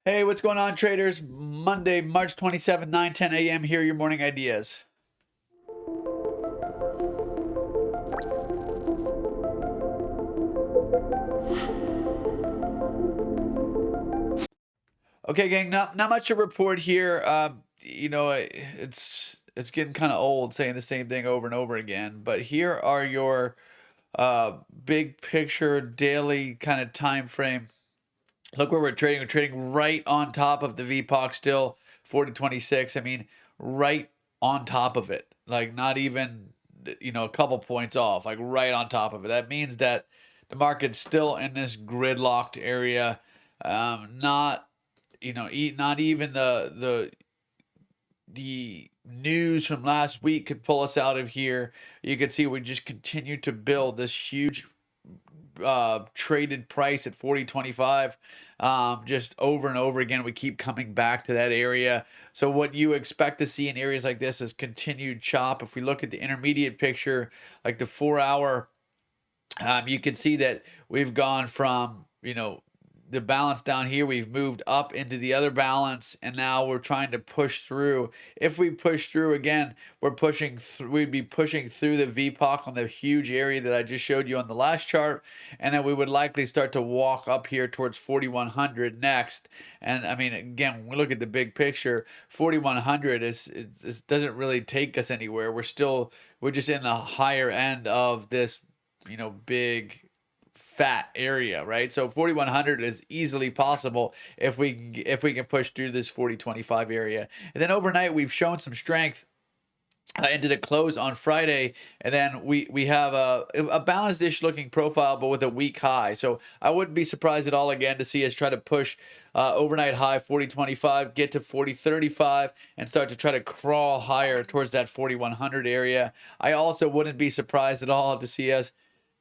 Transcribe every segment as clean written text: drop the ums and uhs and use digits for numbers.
Hey, what's going on, traders? Monday, March 27th, 9:10 a.m. Here are your morning ideas. Okay, gang, not much to report here. It's getting kind of old saying the same thing over and over again. But here are your big picture daily kind of time frame. Look where we're trading. We're trading right on top of the VPOC still, 40.26. I mean, right on top of it. Like not even, a couple points off, like right on top of it. That means that the market's still in this gridlocked area. Not, not even the news from last week could pull us out of here. You can see we just continue to build this huge traded price at 40.25. Just over and over again, we keep coming back to that area. So what you expect to see in areas like this is continued chop. If we look at the intermediate picture, like the 4 hour, you can see that we've gone from, the balance down here, we've moved up into the other balance, and now we're trying to push through. If we push through again, we'd be pushing through the VPOC on the huge area that I just showed you on the last chart, and then we would likely start to walk up here towards 4100 next. And I mean, again, when we look at the big picture, 4100 is doesn't really take us anywhere. We're just in the higher end of this, big fat area, right? So 4100 is easily possible if we can push through this 40.25 area. And then overnight we've shown some strength into the close on Friday, and then we have a balanced-ish looking profile, but with a weak high. So I wouldn't be surprised at all again to see us try to push overnight high 40.25, get to 40.35, and start to try to crawl higher towards that 4100 area. I also wouldn't be surprised at all to see us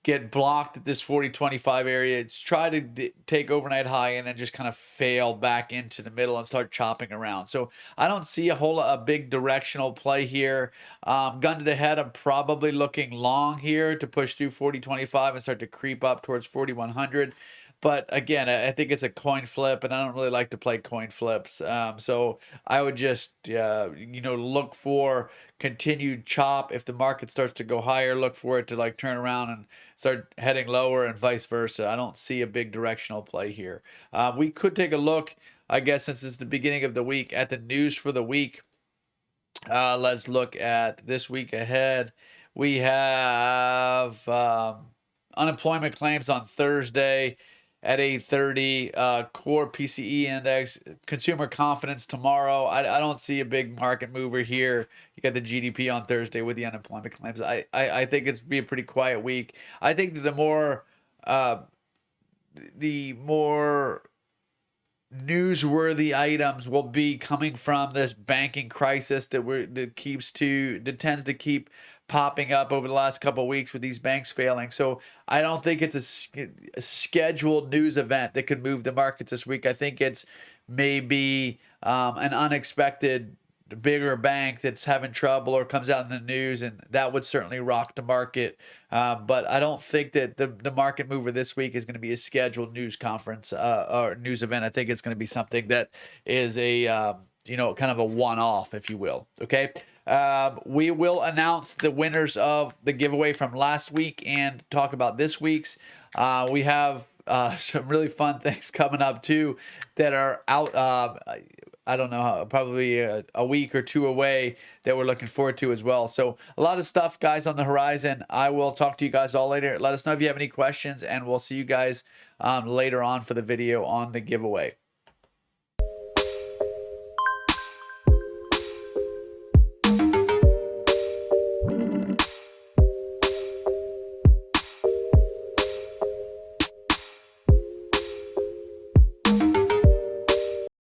get blocked at this 40.25 area. It's try to take overnight high and then just kind of fail back into the middle and start chopping around. So I don't see a big directional play here. Gun to the head, I'm probably looking long here to push through 40.25 and start to creep up towards 4100. But again, I think it's a coin flip, and I don't really like to play coin flips. So I would just, look for continued chop. If the market starts to go higher, look for it to like turn around and start heading lower, and vice versa. I don't see a big directional play here. We could take a look, I guess, since it's the beginning of the week, at the news for the week. Let's look at this week ahead. We have unemployment claims on Thursday at 8:30, core PCE index, consumer confidence tomorrow. I don't see a big market mover here. You got the GDP on Thursday with the unemployment claims. I think it's be a pretty quiet week. I think that the more newsworthy items will be coming from this banking crisis that tends to keep popping up over the last couple of weeks with these banks failing. So I don't think it's a scheduled news event that could move the markets this week. I think it's maybe an unexpected bigger bank that's having trouble or comes out in the news, and that would certainly rock the market. But I don't think that the market mover this week is going to be a scheduled news conference or news event. I think it's going to be something that is a kind of a one-off, if you will. Okay. We will announce the winners of the giveaway from last week and talk about this week's. We have some really fun things coming up too that are out. I don't know, probably a week or two away that we're looking forward to as well. So a lot of stuff, guys, on the horizon. I will talk to you guys all later. Let us know if you have any questions, and we'll see you guys later on for the video on the giveaway.